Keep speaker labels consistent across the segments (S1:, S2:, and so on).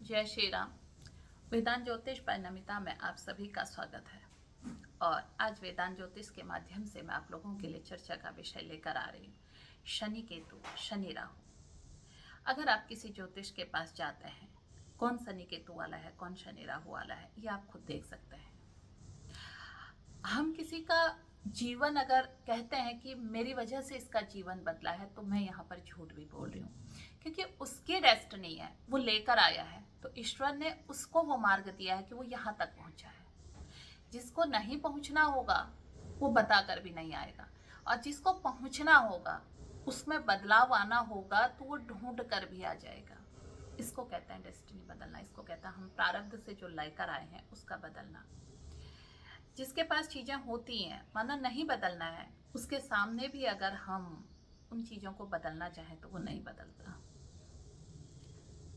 S1: जय श्री राम। वेदांत ज्योतिष पर नमिता में आप सभी का स्वागत है। और आज वेदांत ज्योतिष के माध्यम से मैं आप लोगों के लिए चर्चा का विषय लेकर आ रही हूँ, शनि केतु, शनि राहु। अगर आप किसी ज्योतिष के पास जाते हैं, कौन शनि केतु वाला है, कौन शनि राहु वाला है, ये आप खुद देख सकते हैं। हम किसी का जीवन अगर कहते हैं कि मेरी वजह से इसका जीवन बदला है, तो मैं यहाँ पर झूठ भी बोल रही हूँ, क्योंकि उसकी डेस्टिनी है, वो लेकर आया है, तो ईश्वर ने उसको वो मार्ग दिया है कि वो यहाँ तक पहुँचा है। जिसको नहीं पहुँचना होगा वो बता कर भी नहीं आएगा, और जिसको पहुँचना होगा उसमें बदलाव आना होगा तो वो ढूंढ कर भी आ जाएगा। इसको कहते हैं डेस्टिनी बदलना, इसको कहते हैं हम प्रारब्ध से जो लेकर आए हैं उसका बदलना। जिसके पास चीजें होती हैं, माना नहीं बदलना है, उसके सामने भी अगर हम उन चीजों को बदलना चाहें तो वो नहीं बदलता।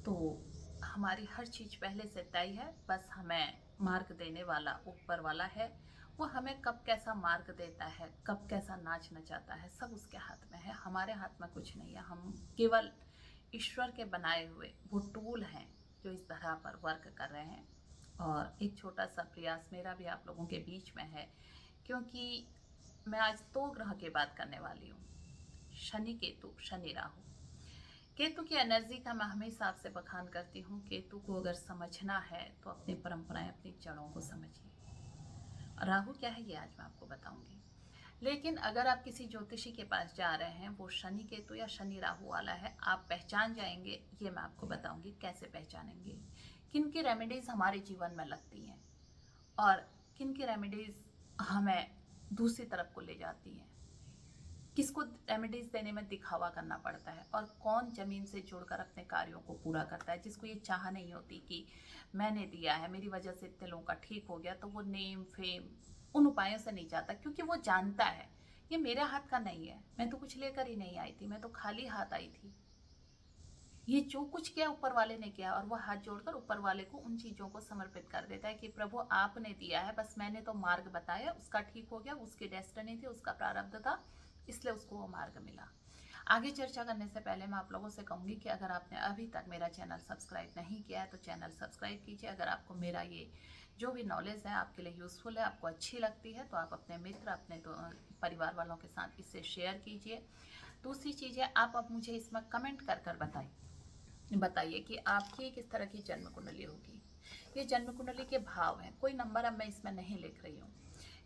S1: तो हमारी हर चीज पहले से तय है, बस हमें मार्ग देने वाला ऊपर वाला है। वो हमें कब कैसा मार्ग देता है, कब कैसा नाच नचाता है, सब उसके हाथ में है। हमारे हाथ में कुछ नहीं है। हम केवल ईश्वर के बनाए हुए वो टूल हैं जो इस तरह पर वर्क कर रहे हैं। और एक छोटा सा प्रयास मेरा भी आप लोगों के बीच में है, क्योंकि मैं आज 2 ग्रह की बात करने वाली हूँ, शनि केतु, शनि राहु। केतु की एनर्जी का मैं हमेशा आपसे बखान करती हूँ। केतु को अगर समझना है तो अपनी परंपराएं, अपनी जड़ों को समझिए। राहु क्या है ये आज मैं आपको बताऊंगी। लेकिन अगर आप किसी ज्योतिषी के पास जा रहे हैं, वो शनि केतु या शनि राहु वाला है, आप पहचान जाएंगे, ये मैं आपको बताऊंगी कैसे पहचानेंगे, किन की रेमेडीज हमारे जीवन में लगती हैं और किन की रेमेडीज हमें दूसरी तरफ को ले जाती हैं। किसको रेमेडीज देने में दिखावा करना पड़ता है, और कौन जमीन से जुड़कर अपने कार्यों को पूरा करता है, जिसको ये चाह नहीं होती कि मैंने दिया है, मेरी वजह से इतने लोगों का ठीक हो गया, तो वो नेम फेम उन उपायों से नहीं जाता, क्योंकि वो जानता है ये मेरे हाथ का नहीं है। मैं तो कुछ लेकर ही नहीं आई थी, मैं तो खाली हाथ आई थी। ये जो कुछ किया ऊपर वाले ने किया, और वो हाथ जोड़कर ऊपर वाले को उन चीजों को समर्पित कर देता है कि प्रभु आपने दिया है, बस मैंने तो मार्ग बताया, उसका ठीक हो गया, उसकी डेस्टिनी थी, उसका प्रारब्ध था, इसलिए उसको वो मार्ग मिला। आगे चर्चा करने से पहले मैं आप लोगों से कहूंगी कि अगर आपने अभी तक मेरा चैनल सब्सक्राइब नहीं किया है तो चैनल सब्सक्राइब कीजिए। अगर आपको मेरा ये जो भी नॉलेज है आपके लिए यूजफुल है, आपको अच्छी लगती है, तो आप अपने मित्र, अपने परिवार वालों के साथ इसे शेयर कीजिए। दूसरी चीज़ है, आप अब मुझे इसमें कमेंट कर कर बताइए कि आपकी किस तरह की जन्म कुंडली होगी। ये जन्म कुंडली के भाव हैं, कोई नंबर अब मैं इसमें नहीं लिख रही हूँ।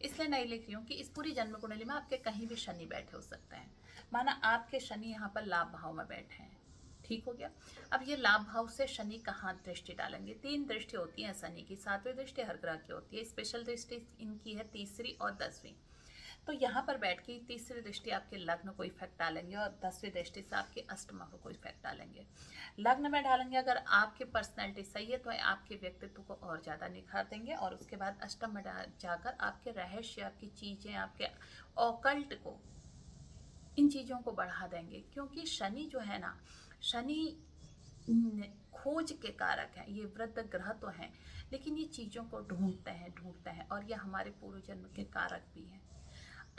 S1: इसलिए नहीं लिख रही हूँ कि इस पूरी जन्म कुंडली में आपके कहीं भी शनि बैठे हो सकते हैं। माना आपके शनि यहाँ पर लाभ भाव में बैठे हैं, ठीक हो गया। अब ये लाभ भाव से शनि कहाँ दृष्टि डालेंगे? 3 दृष्टि होती है शनि की, 7वीं दृष्टि हर ग्रह की होती है, स्पेशल दृष्टि इनकी है 3री और 10वीं। तो यहाँ पर बैठ के 3री दृष्टि आपके लग्न को इफेक्ट डालेंगे, और 10वीं दृष्टि से आपके अष्टमा को इफेक्ट डालेंगे। लग्न में डालेंगे अगर आपकी पर्सनैलिटी सही है तो आपके व्यक्तित्व को और ज़्यादा निखार देंगे, और उसके बाद अष्टम में जाकर आपके रहस्य, आपकी चीज़ें, आपके ऑकल्ट को, इन चीज़ों को बढ़ा देंगे। क्योंकि शनि जो है ना, शनि खोज के कारक हैं। ये वृद्ध ग्रह तो हैं, लेकिन ये चीज़ों को ढूंढते हैं, और ये हमारे पूर्व जन्म के कारक भी हैं।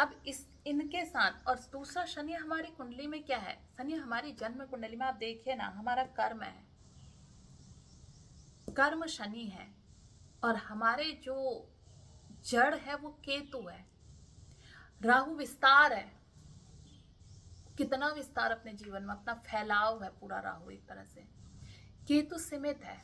S1: अब इनके साथ, और दूसरा शनि हमारी कुंडली में क्या है, शनि हमारी जन्म कुंडली में आप देखिए ना, हमारा कर्म है, कर्म शनि है, और हमारे जो जड़ है वो केतु है। राहु विस्तार है, कितना विस्तार अपने जीवन में, अपना फैलाव है पूरा राहु एक तरह से। केतु सीमित है,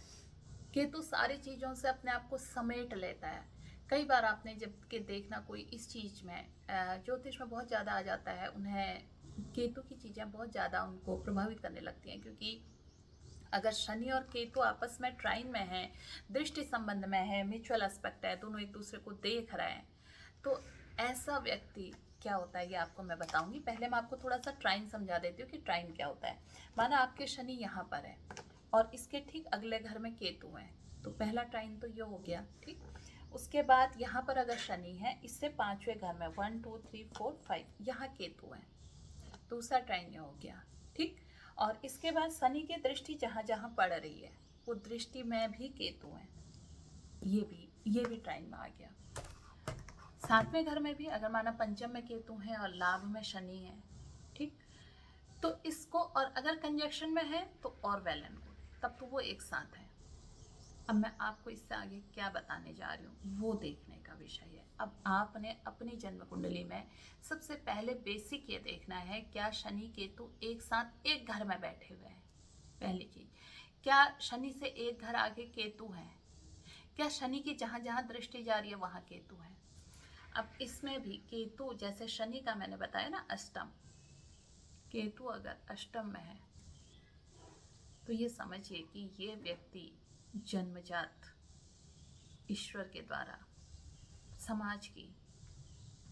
S1: केतु सारी चीजों से अपने आप को समेट लेता है। कई बार आपने जब के देखना कोई इस चीज में, ज्योतिष में बहुत ज्यादा आ जाता है, उन्हें केतु की चीजें बहुत ज्यादा उनको प्रभावित करने लगती हैं। क्योंकि अगर शनि और केतु आपस में ट्राइन में है, दृष्टि संबंध में है, म्यूचुअल एस्पेक्ट है, दोनों एक दूसरे को देख रहे हैं, तो ऐसा व्यक्ति क्या होता है ये आपको मैं बताऊंगी। पहले मैं आपको थोड़ा सा ट्राइन समझा देती हूँ कि ट्राइन क्या होता है। माना आपके शनि यहाँ पर है और इसके ठीक अगले घर में केतु है, तो पहला ट्राइन तो ये हो गया, ठीक। उसके बाद यहाँ पर अगर शनि है, इससे 5वें घर में 1 2 3 4 5 यहाँ केतु है, दूसरा ट्राइन ये हो गया, ठीक। और इसके बाद शनि की दृष्टि जहाँ जहाँ पड़ रही है वो दृष्टि में भी केतु है, ये भी ट्राइन में आ गया। 7वें घर में भी अगर माना पंचम में केतु है और लाभ में शनि है, ठीक, तो इसको, और अगर कंजक्शन में है तो और वेल एंड गुड, तब तो वो एक साथ है। अब मैं आपको इससे आगे क्या बताने जा रही हूँ वो देखने का विषय है। अब आपने अपनी जन्म कुंडली में सबसे पहले बेसिक ये देखना है, क्या शनि केतु एक साथ एक घर में बैठे हुए हैं। पहली चीज, क्या शनि से एक घर आगे केतु है? क्या शनि की जहां जहां दृष्टि जा रही है वहां केतु है? अब इसमें भी केतु, जैसे शनि का मैंने बताया ना अष्टम, केतु अगर अष्टम में है तो ये समझिए कि ये व्यक्ति जन्मजात ईश्वर के द्वारा समाज की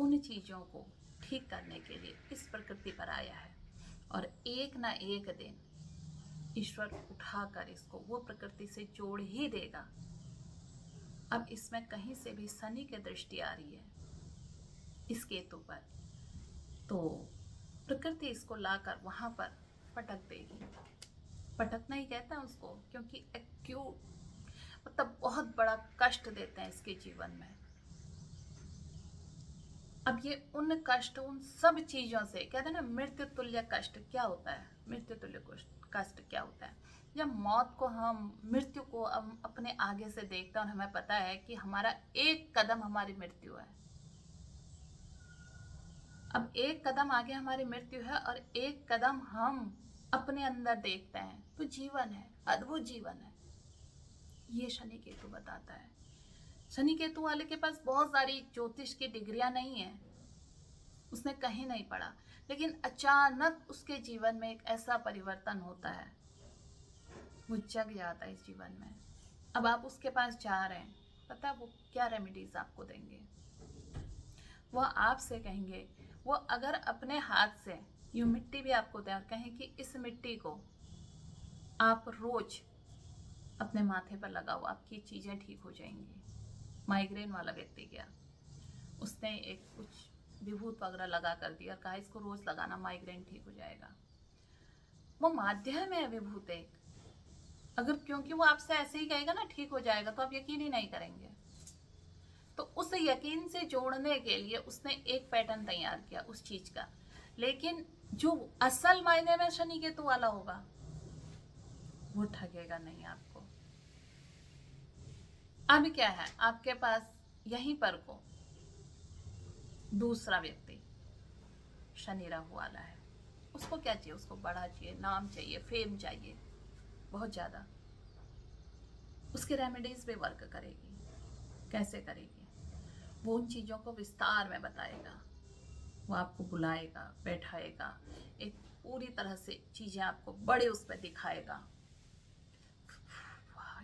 S1: उन चीज़ों को ठीक करने के लिए इस प्रकृति पर आया है, और एक ना एक दिन ईश्वर उठाकर इसको वो प्रकृति से जोड़ ही देगा। अब इसमें कहीं से भी शनि की दृष्टि आ रही है इस केतु पर, तो प्रकृति इसको लाकर वहां पर पटक देगी। पटकना ही कहते हैं उसको, क्योंकि एक्यूट मतलब बहुत बड़ा कष्ट देते हैं इसके जीवन में। अब ये उन कष्ट, उन सब चीजों से, कहते हैं ना मृत्यु तुल्य कष्ट क्या होता है, मृत्यु तुल्य कष्ट क्या होता है? जब मौत को, हम मृत्यु को हम अपने आगे से देखते हैं और हमें पता है कि हमारा एक कदम हमारी मृत्यु है। अब एक कदम आगे हमारी मृत्यु है और एक कदम हम अपने अंदर देखते हैं, तो जीवन है, अद्भुत जीवन है। ये शनि केतु बताता है। शनि केतु वाले के पास बहुत सारी ज्योतिष की डिग्रियां नहीं है, उसने कहीं नहीं पढ़ा, लेकिन अचानक उसके जीवन में एक ऐसा परिवर्तन होता है, वो जग जाता है इस जीवन में। अब आप उसके पास जा रहे हैं, पता है वो क्या रेमेडीज आपको देंगे? वो आपसे कहेंगे, वो अगर अपने हाथ से यूं मिट्टी भी आपको दें और कहें कि इस मिट्टी को आप रोज अपने माथे पर लगाओ, आपकी चीजें ठीक हो जाएंगी। माइग्रेन वाला व्यक्ति गया, उसने एक कुछ विभूत वगैरह लगा कर दिया, कहा इसको रोज लगाना, माइग्रेन ठीक हो जाएगा। वो माध्यम है विभूत एक, अगर क्योंकि वो आपसे ऐसे ही कहेगा ना ठीक हो जाएगा, तो आप यकीन ही नहीं करेंगे। तो उस यकीन से जोड़ने के लिए उसने एक पैटर्न तैयार किया उस चीज का, लेकिन जो असल मायने में शनि केतु वाला होगा वो ठगेगा नहीं आपको। अब क्या है आपके पास, यहीं पर को दूसरा व्यक्ति शनि राहु वाला है, उसको क्या चाहिए? उसको बड़ा चाहिए, नाम चाहिए, फेम चाहिए बहुत ज्यादा। उसकी रेमेडीज भी वर्क करेगी। कैसे करेगी? वो उन चीजों को विस्तार में बताएगा, वो आपको बुलाएगा, बैठाएगा, एक पूरी तरह से चीजें आपको बड़े उस पर दिखाएगा,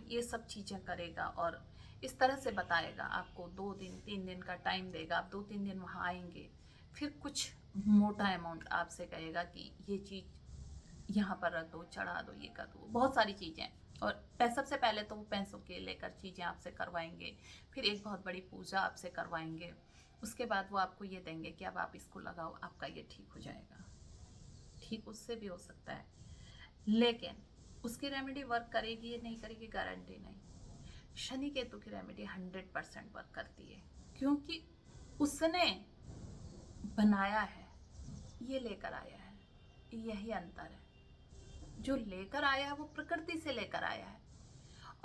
S1: ये सब चीजें करेगा और इस तरह से बताएगा आपको। 2 दिन 3 दिन का टाइम देगा, आप 2-3 दिन वहां आएंगे, फिर कुछ मोटा अमाउंट आपसे कहेगा कि ये चीज यहाँ पर रख दो, चढ़ा दो, ये कर दो, बहुत सारी चीजें। और सबसे पहले तो वो पैसों के लेकर चीजें आपसे करवाएंगे, फिर एक बहुत बड़ी पूजा आपसे करवाएंगे, उसके बाद वो आपको ये देंगे कि अब आप इसको लगाओ, आपका ये ठीक हो जाएगा। ठीक उससे भी हो सकता है, लेकिन उसकी रेमेडी वर्क करेगी या नहीं करेगी गारंटी नहीं। शनि केतु की रेमेडी 100% वर्क करती है, क्योंकि उसने बनाया है, ये लेकर आया है, यही अंतर है। जो लेकर आया है वो प्रकृति से लेकर आया है,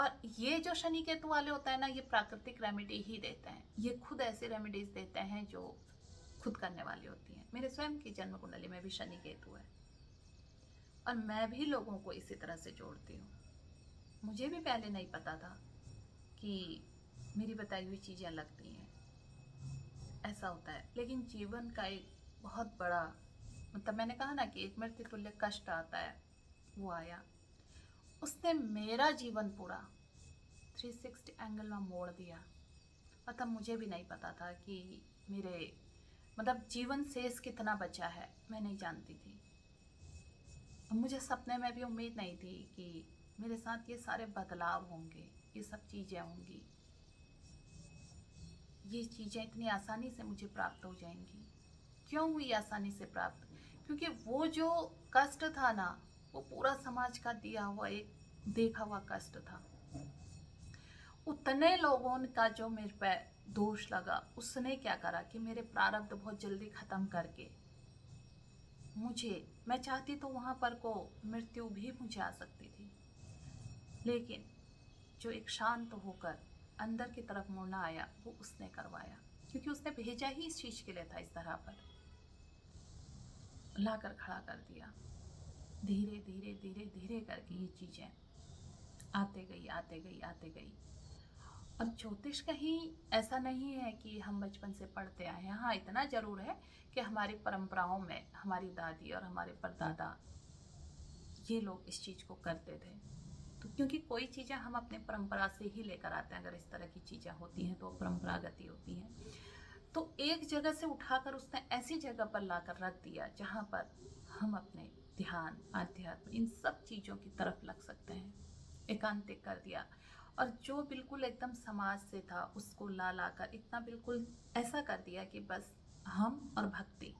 S1: और ये जो शनि केतु वाले होता है ना, ये प्राकृतिक रेमेडी ही देते हैं। ये खुद ऐसी रेमेडीज देते हैं जो खुद करने वाली होती हैं। मेरे स्वयं की जन्म कुंडली में भी शनि केतु है, और मैं भी लोगों को इसी तरह से जोड़ती हूँ। मुझे भी पहले नहीं पता था कि मेरी बताई हुई चीज़ें लगती हैं, ऐसा होता है। लेकिन जीवन का एक बहुत बड़ा, मतलब मैंने कहा ना कि एक मृत्यु तुल्य कष्ट आता है, वो आया, उसने मेरा जीवन पूरा 360 एंगल में मोड़ दिया। मतलब मुझे भी नहीं पता था कि मेरे, मतलब जीवन शेष कितना बचा है, मैं नहीं जानती थी। मुझे सपने में भी उम्मीद नहीं थी कि मेरे साथ ये सारे बदलाव होंगे, ये सब चीज़ें होंगी, ये चीज़ें इतनी आसानी से मुझे प्राप्त हो जाएंगी। क्यों हुई आसानी से प्राप्त? क्योंकि वो जो कष्ट था ना, वो पूरा समाज का दिया हुआ एक देखा हुआ कष्ट था। उतने लोगों का जो मेरे पे दोष लगा, उसने क्या करा कि मेरे प्रारब्ध बहुत जल्दी खत्म करके मुझे, मैं चाहती तो वहां पर को मृत्यु भी मुझे आ सकती थी, लेकिन जो एक शांत होकर अंदर की तरफ मुड़ना आया वो उसने करवाया, क्योंकि उसने भेजा ही इस चीज़ के लिए था। इस तरह पर लाकर खड़ा कर दिया। धीरे धीरे धीरे धीरे करके ये चीज़ें आते गई आते गई आते गई। और ज्योतिष कहीं ऐसा नहीं है कि हम बचपन से पढ़ते आए हैं। हाँ, इतना ज़रूर है कि हमारी परंपराओं में हमारी दादी और हमारे परदादा ये लोग इस चीज़ को करते थे। तो क्योंकि कोई चीज़ें हम अपने परंपरा से ही लेकर आते हैं, अगर इस तरह की चीज़ें होती हैं तो परंपरागत ही होती हैं। तो एक जगह से उठाकर उसने ऐसी जगह पर लाकर रख दिया जहाँ पर हम अपने ध्यान, आध्यात्म, इन सब चीज़ों की तरफ लग सकते हैं। एकांतिक कर दिया। और जो बिल्कुल एकदम समाज से था उसको ला लाकर इतना बिल्कुल ऐसा कर दिया कि बस हम और भक्ति,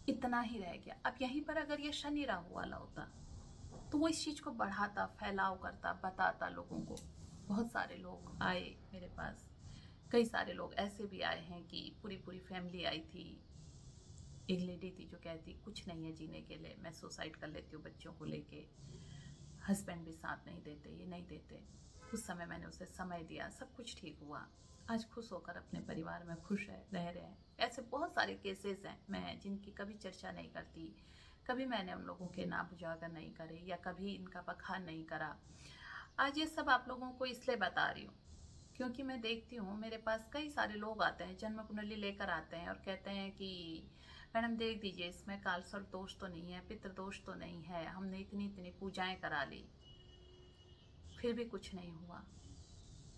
S1: इतना ही रह गया। अब यहीं पर अगर ये शनि राहु वाला होता तो वो इस चीज़ को बढ़ाता, फैलाव करता, बताता लोगों को। बहुत सारे लोग आए मेरे पास, कई सारे लोग ऐसे भी आए हैं कि पूरी पूरी फैमिली आई थी। एक लेडी थी जो कहती कुछ नहीं है जीने के लिए, मैं सुसाइड कर लेती हूँ बच्चों को लेके, हस्बैंड भी साथ नहीं देते, ये नहीं देते। उस समय मैंने उसे समय दिया, सब कुछ ठीक हुआ। आज खुश होकर अपने परिवार में खुश है, रह रहे हैं। ऐसे बहुत सारे केसेस हैं मैं जिनकी कभी चर्चा नहीं करती, कभी मैंने उन लोगों के नाम उजागर नहीं करे या कभी इनका बखान नहीं करा। आज ये सब आप लोगों को इसलिए बता रही हूँ क्योंकि मैं देखती हूँ मेरे पास कई सारे लोग आते हैं, जन्म कुंडली लेकर आते हैं और कहते हैं कि मैडम देख दीजिए इसमें कालसर्प दोष तो नहीं है, पितृ दोष तो नहीं है, हमने इतनी इतनी पूजाएं करा ली फिर भी कुछ नहीं हुआ।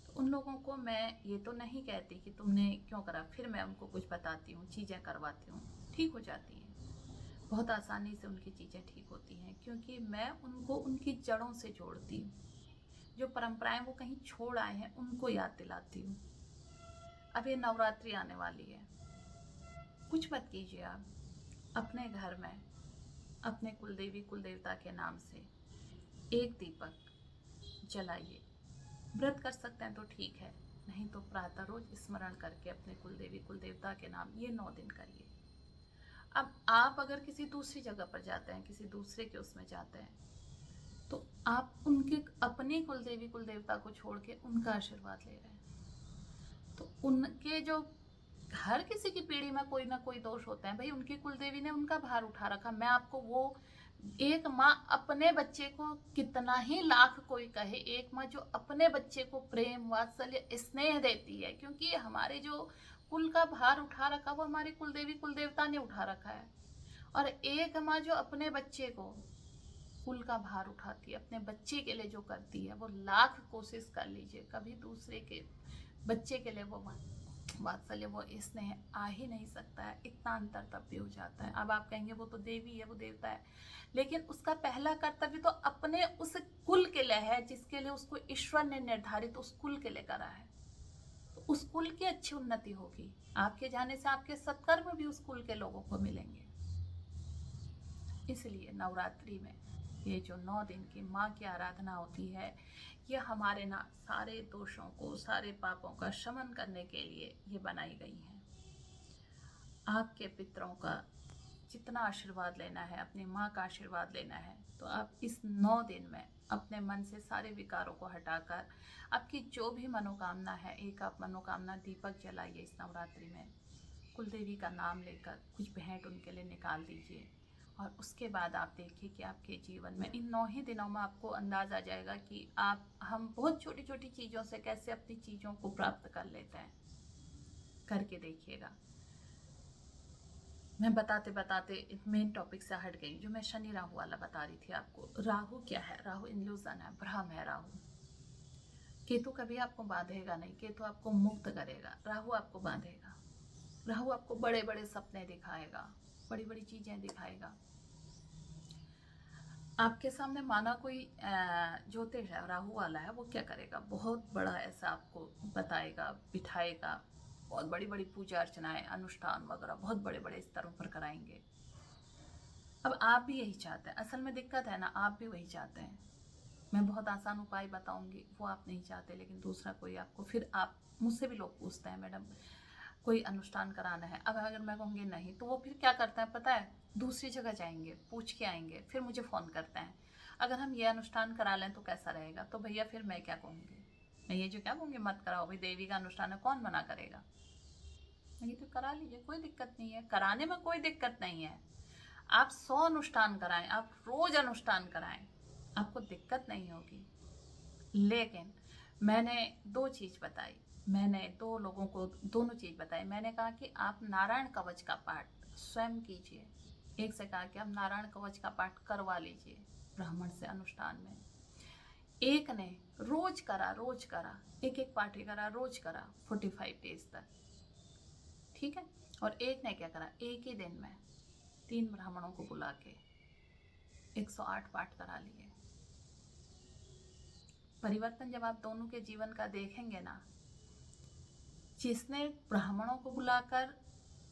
S1: तो उन लोगों को मैं ये तो नहीं कहती कि तुमने क्यों करा, फिर मैं उनको कुछ बताती हूँ, चीज़ें करवाती हूँ, ठीक हो जाती हैं। बहुत आसानी से उनकी चीज़ें ठीक होती हैं क्योंकि मैं उनको उनकी जड़ों से जोड़ती हूँ। जो परंपराएं वो कहीं छोड़ आए हैं उनको याद दिलाती हूँ। अब ये नवरात्रि आने वाली है, कुछ मत कीजिए आप अपने घर में अपने कुलदेवी कुलदेवता के नाम से एक दीपक जलाइए। व्रत कर सकते हैं तो ठीक है, नहीं तो प्रातः रोज स्मरण करके अपने कुलदेवी कुलदेवता के नाम ये 9 दिन करिए। अब आप अगर किसी दूसरी जगह पर जाते हैं, किसी दूसरे के उसमें जाते हैं, तो आप उनके अपने कुलदेवी कुलदेवता को छोड़ के उनका आशीर्वाद ले रहे हैं। तो उनके जो हर किसी की पीढ़ी में कोई ना कोई दोष होते हैं भाई, उनकी कुलदेवी ने उनका भार उठा रखा। मैं आपको वो एक माँ अपने बच्चे को कितना ही लाख कोई कहे, एक माँ जो अपने बच्चे को प्रेम वात्सल्य स्नेह देती है, क्योंकि हमारे जो कुल का भार उठा रखा वो हमारी कुलदेवी कुलदेवता ने उठा रखा है। और एक माँ जो अपने बच्चे को कुल का भार उठाती है, अपने बच्चे के लिए जो करती है, वो लाख कोशिश कर लीजिए कभी दूसरे के बच्चे के लिए वो वात्सल्य वो स्नेह आ ही नहीं सकता है। इतना अंतर तब भी हो जाता है। अब आप कहेंगे वो तो देवी है, वो देवता है, लेकिन उसका पहला कर्तव्य तो अपने उस कुल के लिए है जिसके लिए उसको ईश्वर ने निर्धारित उस कुल के लिए करा है। तो उस कुल की अच्छी उन्नति होगी, आपके जाने से आपके सत्कर्म भी उस कुल के लोगों को मिलेंगे। इसलिए नवरात्रि में ये जो 9 दिन की माँ की आराधना होती है, ये हमारे ना सारे दोषों को, सारे पापों का शमन करने के लिए ये बनाई गई हैं। आपके पितरों का जितना आशीर्वाद लेना है, अपनी माँ का आशीर्वाद लेना है, तो आप इस 9 दिन में अपने मन से सारे विकारों को हटाकर आपकी जो भी मनोकामना है, एक आप मनोकामना दीपक जलाइए इस नवरात्रि में। कुलदेवी का नाम लेकर कुछ भेंट उनके लिए निकाल दीजिए और उसके बाद आप देखिए कि आपके जीवन में इन 9 ही दिनों में आपको अंदाज़ आ जाएगा कि हम बहुत छोटी छोटी चीज़ों से कैसे अपनी चीज़ों को प्राप्त कर लेते हैं। करके देखिएगा। मैं बताते बताते मेन टॉपिक से हट गई, जो मैं शनि राहु वाला बता रही थी आपको। राहु क्या है? राहु इल्यूजन है, भ्रम है राहु। केतु कभी आपको बांधेगा नहीं, केतु आपको मुक्त करेगा, राहु आपको बांधेगा। राहु आपको बड़े बड़े सपने दिखाएगा, बड़ी बड़ी चीजें दिखाएगा। आपके सामने माना कोई ज्योतिष है, राहु वाला है, वो क्या करेगा? बहुत बड़ा ऐसा आपको बताएगा, बिठाएगा, बहुत बड़ी बड़ी पूजा अर्चनाएं, अनुष्ठान वगैरह बहुत बड़े बड़े स्तरों पर कराएंगे। अब आप भी यही चाहते हैं, असल में दिक्कत है ना, आप भी वही चाहते हैं। मैं बहुत आसान उपाय बताऊंगी, वो आप नहीं चाहते, लेकिन दूसरा कोई आपको, फिर आप मुझसे भी लोग पूछते हैं मैडम कोई अनुष्ठान कराना है। अब अगर मैं कहूँगी नहीं, तो वो फिर क्या करते हैं पता है? दूसरी जगह जाएंगे, पूछ के आएंगे, फिर मुझे फ़ोन करते हैं। अगर हम ये अनुष्ठान करा लें तो कैसा रहेगा, तो भैया फिर मैं क्या कहूँगी, मैं ये जो क्या कहूँगी मत कराओ भाई, देवी का अनुष्ठान है, कौन मना करेगा। नहीं तो करा लीजिए, कोई दिक्कत नहीं है, कराने में कोई दिक्कत नहीं है। आप 100 अनुष्ठान कराएं, आप रोज अनुष्ठान कराएं, आपको दिक्कत नहीं होगी। लेकिन मैंने दो चीज बताई, मैंने दो लोगों को दोनों चीज बताई। मैंने कहा कि आप नारायण कवच का पाठ स्वयं कीजिए, एक से कहा कि आप नारायण कवच का पाठ करवा लीजिए ब्राह्मण से अनुष्ठान में। एक ने रोज करा, एक एक पाठ ही करा, रोज करा 45 डेज तक, ठीक है। और एक ने क्या करा, एक ही दिन में 3 ब्राह्मणों को बुला के 108 पाठ करा लिए। परिवर्तन जब आप दोनों के जीवन का देखेंगे ना, जिसने ब्राह्मणों को बुलाकर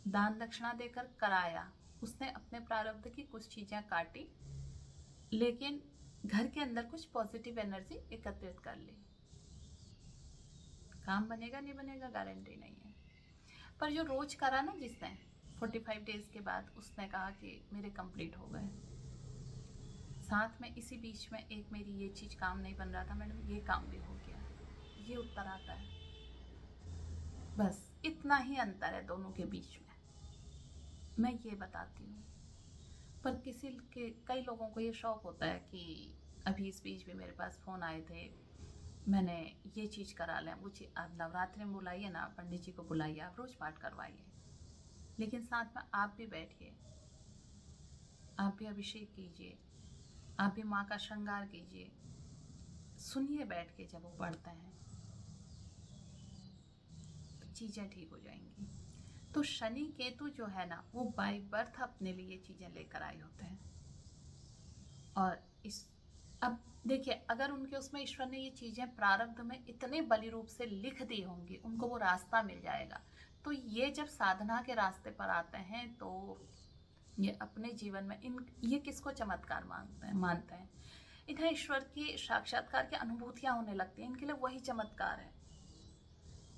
S1: दान दक्षिणा देकर कराया, उसने अपने प्रारब्ध की कुछ चीजें काटी, लेकिन घर के अंदर कुछ पॉजिटिव एनर्जी एकत्रित कर ली। काम बनेगा नहीं बनेगा गारंटी नहीं है, पर जो रोज करा ना जिसने 45 डेज के बाद, उसने कहा कि मेरे कंप्लीट हो गए। साथ में इसी बीच में एक मेरी ये चीज काम नहीं बन रहा था मैडम, ये काम भी हो गया, ये उत्तर आता है। बस इतना ही अंतर है दोनों के बीच में, मैं ये बताती हूँ। पर कई लोगों को ये शौक होता है कि अभी इस बीच भी मेरे पास फ़ोन आए थे, मैंने ये चीज़ करा लें, वो चीज़ आप नवरात्रि में बुलाइए ना, पंडित जी को बुलाइए, आप रोज़ पाठ करवाइए, लेकिन साथ में आप भी बैठिए, आप भी अभिषेक कीजिए, आप भी माँ का श्रृंगार कीजिए, सुनिए बैठ के जब वो पढ़ते हैं, तो चीज़ें ठीक हो जाएंगी। तो शनि केतु जो है ना, वो बाय बर्थ अपने लिए चीज़ें लेकर आए होते हैं। और अब देखिए, अगर उनके उसमें ईश्वर ने ये चीज़ें प्रारब्ध में इतने बलि रूप से लिख दी होंगी, उनको वो रास्ता मिल जाएगा। तो ये जब साधना के रास्ते पर आते हैं, तो ये अपने जीवन में ये किसको चमत्कार मानते हैं, इन्हें ईश्वर की साक्षात्कार की अनुभूतियां होने लगती हैं, इनके लिए वही चमत्कार है।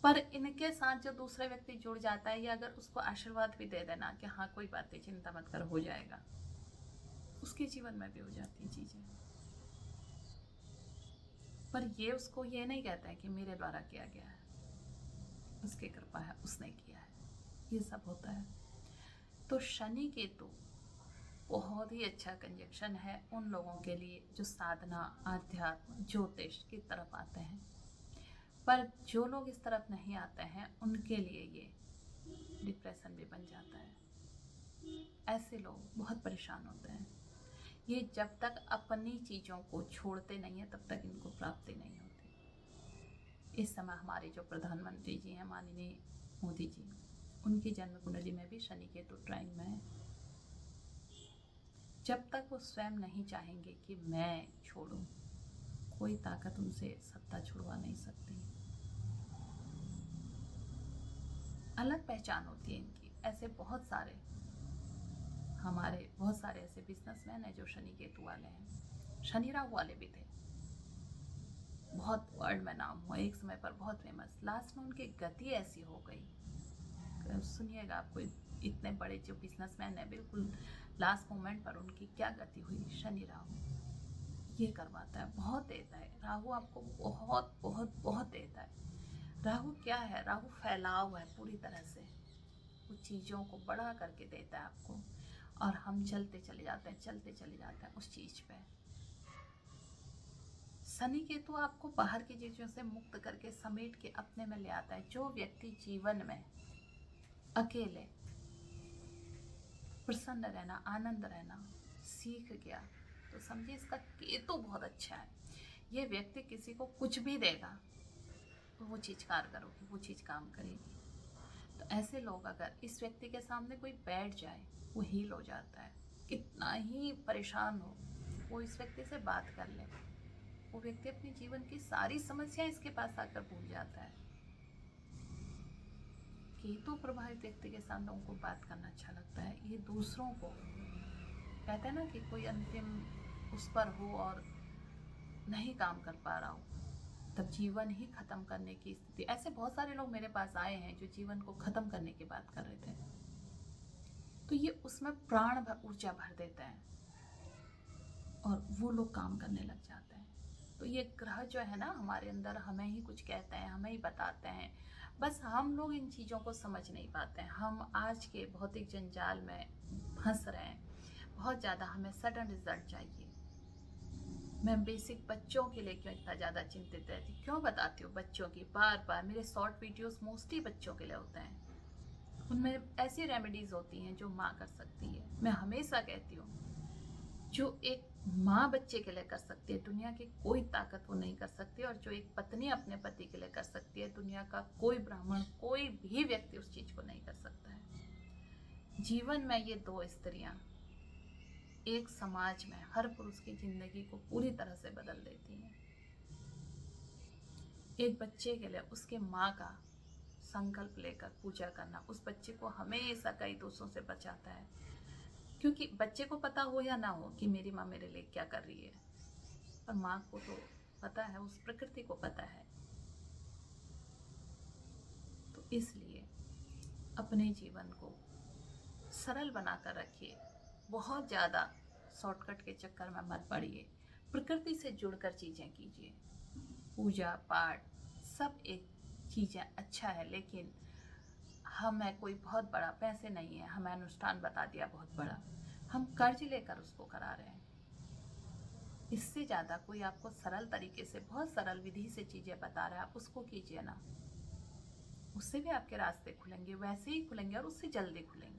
S1: पर इनके साथ जो दूसरे व्यक्ति जुड़ जाता है, या अगर उसको आशीर्वाद भी दे देना कि हाँ कोई बात नहीं, चिंता मत कर, हो जाएगा, उसके जीवन में भी हो जाती हैं चीज़ें। पर ये उसको ये नहीं कहता है कि मेरे द्वारा किया गया है, उसकी कृपा है, उसने किया है, ये सब होता है। तो शनि केतु बहुत ही अच्छा कंजक्शन है उन लोगों के लिए जो साधना, आध्यात्म, ज्योतिष की तरफ आते हैं। पर जो लोग इस तरफ नहीं आते हैं, उनके लिए ये डिप्रेशन भी बन जाता है। ऐसे लोग बहुत परेशान होते हैं। ये जब तक अपनी चीज़ों को छोड़ते नहीं हैं, तब तक इनको प्राप्ति नहीं होती। इस समय हमारे जो प्रधानमंत्री जी हैं, माननीय मोदी जी, उनकी जन्म कुंडली में भी शनि केतु ट्राइन में है। जब तक वो स्वयं नहीं चाहेंगे कि मैं छोड़ूं, कोई ताकत उनसे सत्ता छुड़वा नहीं सकती। अलग पहचान होती है इनकी। ऐसे बहुत सारे ऐसे बिजनेसमैन हैं जो शनि केतु वाले हैं, शनि राहु वाले भी थे, बहुत वर्ल्ड में नाम हुआ, एक समय पर बहुत फेमस। लास्ट में उनकी गति ऐसी हो गई, सुनिएगा आपको, इतने बड़े जो बिजनेसमैन है, बिल्कुल लास्ट मोमेंट पर उनकी क्या गति हुई। शनि राहु ये करवाता है, बहुत देता है राहु आपको, बहुत बहुत बहुत देता है। राहु क्या है, राहु फैलाव है पूरी तरह से, वो चीज़ों को बड़ा करके देता है आपको, और हम चलते चले जाते हैं उस चीज़ पे। शनि केतु आपको बाहर की चीज़ों से मुक्त करके समेट के अपने में ले आता है। जो व्यक्ति जीवन में अकेले प्रसन्न रहना, आनंद रहना सीख गया, तो समझिए इसका केतु बहुत अच्छा है। ये व्यक्ति किसी को कुछ भी देगा तो वो चीज़ कारगर होगी, वो चीज़ काम करेगी। तो ऐसे लोग अगर इस व्यक्ति के सामने कोई बैठ जाए, वो हील हो जाता है। कितना ही परेशान हो, वो इस व्यक्ति से बात कर ले, वो व्यक्ति अपने जीवन की सारी समस्याएं इसके पास आकर भूल जाता है। केतु प्रभावित व्यक्ति के साथ लोगों को बात करना अच्छा लगता है। ये दूसरों को कहते हैं ना कि कोई अंतिम उस पर हो और नहीं काम कर पा रहा हो, तब जीवन ही खत्म करने की स्थिति। ऐसे बहुत सारे लोग मेरे पास आए हैं जो जीवन को खत्म करने की बात कर रहे थे, तो ये उसमें प्राण भर ऊर्जा भर देते हैं। और वो लोग काम करने लग जाते हैं। तो ये ग्रह जो है ना हमारे अंदर हमें ही कुछ कहते हैं, हमें ही बताते हैं, बस हम लोग इन चीज़ों को समझ नहीं पाते हैं। हम आज के भौतिक जंजाल में फंस रहे हैं, बहुत ज़्यादा हमें सडन रिजल्ट चाहिए। मैं बेसिक बच्चों के लिए क्यों इतना ज़्यादा चिंतित रहती, क्यों बताती हूँ बच्चों की बार बार। मेरे शॉर्ट वीडियोस मोस्टली बच्चों के लिए होते हैं, उनमें ऐसी रेमेडीज होती हैं जो माँ कर सकती है। मैं हमेशा कहती हूँ जो एक माँ बच्चे के लिए कर सकती है दुनिया की कोई ताकत वो नहीं कर सकती, और जो एक पत्नी अपने पति के लिए कर सकती है दुनिया का कोई ब्राह्मण, कोई भी व्यक्ति उस चीज को नहीं कर सकता है। जीवन में ये दो स्त्रियां एक समाज में हर पुरुष की जिंदगी को पूरी तरह से बदल देती हैं। एक बच्चे के लिए उसके माँ का संकल्प लेकर पूजा करना उस बच्चे को हमेशा कई दोषों से बचाता है, क्योंकि बच्चे को पता हो या ना हो कि मेरी माँ मेरे लिए क्या कर रही है, पर माँ को तो पता है, उस प्रकृति को पता है। तो इसलिए अपने जीवन को सरल बनाकर रखिए, बहुत ज़्यादा शॉर्टकट के चक्कर में मत पड़िए, प्रकृति से जुड़कर चीज़ें कीजिए। पूजा पाठ सब एक चीज़ें अच्छा है, लेकिन हमें कोई बहुत बड़ा पैसे नहीं है, हमें अनुष्ठान बता दिया बहुत बड़ा, हम कर्ज लेकर उसको करा रहे हैं। इससे ज़्यादा कोई आपको सरल तरीके से बहुत सरल विधि से चीज़ें बता रहा है, आप उसको कीजिए ना, उससे भी आपके रास्ते खुलेंगे, वैसे ही खुलेंगे और उससे जल्दी खुलेंगे।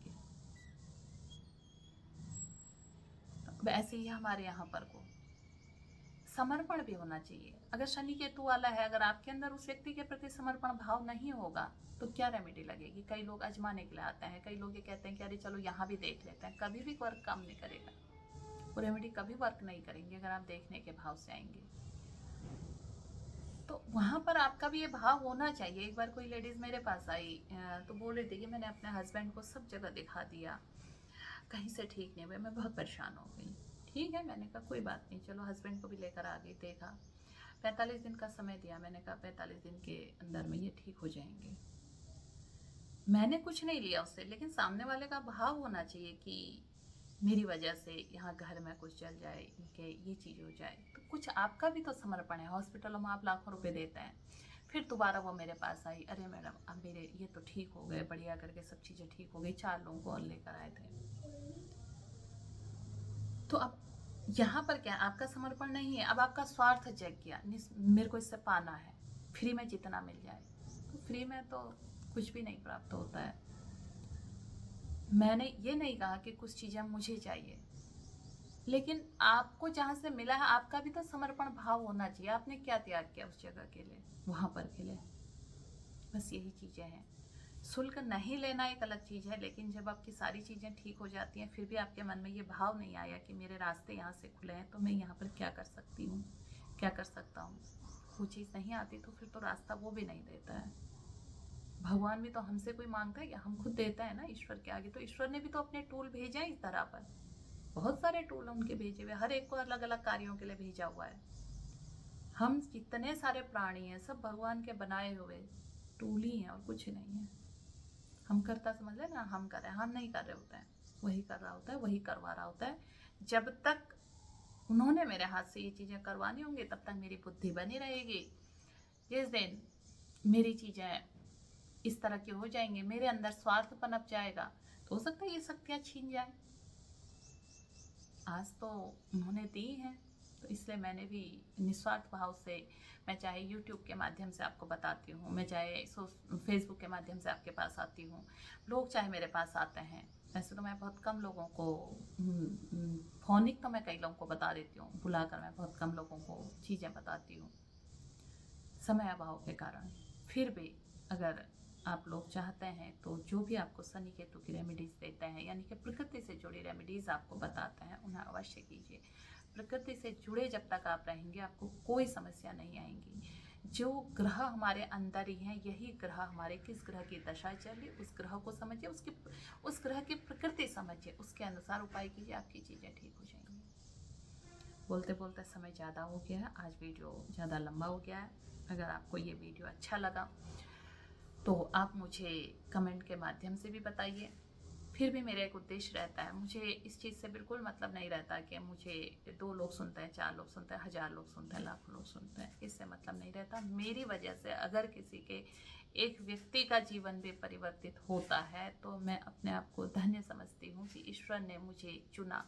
S1: वैसे ही हमारे यहाँ पर को समर्पण भी होना चाहिए। अगर शनि केतु वाला है, अगर आपके अंदर उस व्यक्ति के प्रति समर्पण भाव नहीं होगा तो क्या रेमेडी लगेगी। कई लोग आजमाने के लिए आते हैं, कई लोग ये कहते हैं कि अरे चलो यहाँ भी देख लेते हैं, कभी भी वर्क काम नहीं करेगा, वो रेमेडी कभी वर्क नहीं करेंगे अगर आप देखने के भाव से आएंगे। तो वहाँ पर आपका भी ये भाव होना चाहिए। एक बार कोई लेडीज मेरे पास आई तो बोल रही थी कि मैंने अपने हस्बैंड को सब जगह दिखा दिया, कहीं से ठीक नहीं हुए, मैं बहुत परेशान हो गई। ठीक है, मैंने कहा कोई बात नहीं, चलो हस्बैंड को भी लेकर आ गई, देखा 45 दिन का समय दिया, मैंने कहा 45 दिन के अंदर में ये ठीक हो जाएंगे। मैंने कुछ नहीं लिया उससे, लेकिन सामने वाले का भाव होना चाहिए कि मेरी वजह से यहाँ घर में कुछ चल जाए, इनके ये चीज़ हो जाए। तो कुछ आपका भी तो समर्पण है। हॉस्पिटलों में आप लाखों रुपए देते हैं, फिर दोबारा वो मेरे पास आई, अरे मैडम अब मेरे ये तो ठीक हो गए, बढ़िया करके सब चीज़ें ठीक हो गई, 4 लोगों को और लेकर आए थे। तो अब यहाँ पर क्या, आपका समर्पण नहीं है, अब आपका स्वार्थ जग गया, मेरे को इससे पाना है, फ्री में जितना मिल जाए। तो फ्री में तो कुछ भी नहीं प्राप्त होता है। मैंने ये नहीं कहा कि कुछ चीज़ें मुझे चाहिए, लेकिन आपको जहाँ से मिला है आपका भी तो समर्पण भाव होना चाहिए। आपने क्या त्याग किया उस जगह के लिए, वहाँ पर के लिए, बस यही चीज़ें हैं। शुल्क नहीं लेना एक अलग चीज़ है, लेकिन जब आपकी सारी चीज़ें ठीक हो जाती हैं फिर भी आपके मन में ये भाव नहीं आया कि मेरे रास्ते यहाँ से खुले हैं तो मैं यहाँ पर क्या कर सकती हूँ, क्या कर सकता हूँ, वो चीज़ नहीं आती तो फिर तो रास्ता वो भी नहीं देता है। भगवान भी तो हमसे कोई मांगता है या हम खुद देता है ना ईश्वर के आगे। तो ईश्वर ने भी तो अपने टूल भेजे हैं इस तरह पर, बहुत सारे टूल उनके भेजे हुए, हर एक को अलग अलग कार्यों के लिए भेजा हुआ है। हम जितने सारे प्राणी हैं सब भगवान के बनाए हुए टूल ही हैं और कुछ नहीं है। हम करता समझ ले ना, हम कर रहे हैं, हम नहीं कर रहे होते हैं, वही कर रहा होता है, वही करवा रहा होता है। जब तक उन्होंने मेरे हाथ से ये चीज़ें करवानी होंगी तब तक मेरी बुद्धि बनी रहेगी। जिस दिन मेरी चीज़ें इस तरह की हो जाएंगी, मेरे अंदर स्वार्थ पनप जाएगा, तो हो सकता है ये शक्तियाँ छीन जाए। आज तो उन्होंने दी हैं, तो इसलिए मैंने भी निस्वार्थ भाव से, मैं चाहे यूट्यूब के माध्यम से आपको बताती हूँ, मैं चाहे फेसबुक के माध्यम से आपके पास आती हूँ, लोग चाहे मेरे पास आते हैं। वैसे तो मैं बहुत कम लोगों को फोनिक तो मैं कई लोगों को बता देती हूँ, बुलाकर मैं बहुत कम लोगों को चीज़ें बताती हूँ समय अभाव के कारण। फिर भी अगर आप लोग चाहते हैं तो जो भी आपको शनि केतु की रेमेडीज देते हैं, यानी कि प्रकृति से जुड़ी रेमेडीज आपको बताते हैं, उन्हें अवश्य कीजिए। प्रकृति से जुड़े जब तक आप रहेंगे आपको कोई समस्या नहीं आएंगी। जो ग्रह हमारे अंदर ही हैं, यही ग्रह हमारे किस ग्रह की दशा चल रही उस ग्रह को समझिए, उस ग्रह की प्रकृति समझिए, उसके अनुसार उपाय कीजिए, आपकी चीज़ें ठीक हो जाएंगी। बोलते बोलते समय ज़्यादा हो गया है, आज वीडियो ज़्यादा लंबा हो गया है। अगर आपको ये वीडियो अच्छा लगा तो आप मुझे कमेंट के माध्यम से भी बताइए। फिर भी मेरा एक उद्देश्य रहता है, मुझे इस चीज़ से बिल्कुल मतलब नहीं रहता कि मुझे 2 लोग सुनते हैं, 4 लोग सुनते हैं, 1000 लोग सुनते हैं, लाखों लोग सुनते हैं, इससे मतलब नहीं रहता। मेरी वजह से अगर किसी के एक व्यक्ति का जीवन भी परिवर्तित होता है तो मैं अपने आप को धन्य समझती हूँ कि ईश्वर ने मुझे चुना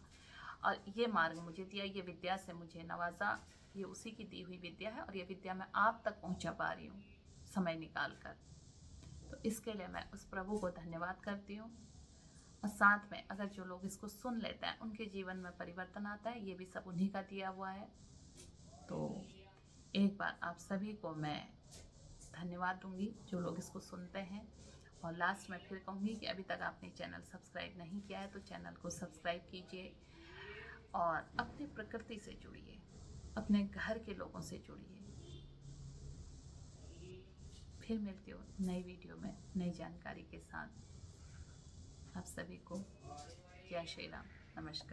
S1: और ये मार्ग मुझे दिया, ये विद्या से मुझे नवाजा। ये उसी की दी हुई विद्या है और ये विद्या मैं आप तक पहुँचा पा रही हूँ समय निकाल कर। तो इसके लिए मैं उस प्रभु को धन्यवाद करती हूँ। और साथ में अगर जो लोग इसको सुन लेते हैं उनके जीवन में परिवर्तन आता है, ये भी सब उन्हीं का दिया हुआ है। तो एक बार आप सभी को मैं धन्यवाद दूंगी जो लोग इसको सुनते हैं। और लास्ट में फिर कहूँगी कि अभी तक आपने चैनल सब्सक्राइब नहीं किया है तो चैनल को सब्सक्राइब कीजिए और अपनी प्रकृति से जुड़िए, अपने घर के लोगों से जुड़िए। फिर मिलती हूँ नई वीडियो में नई जानकारी के साथ। आप सभी को जय श्री राम, नमस्कार।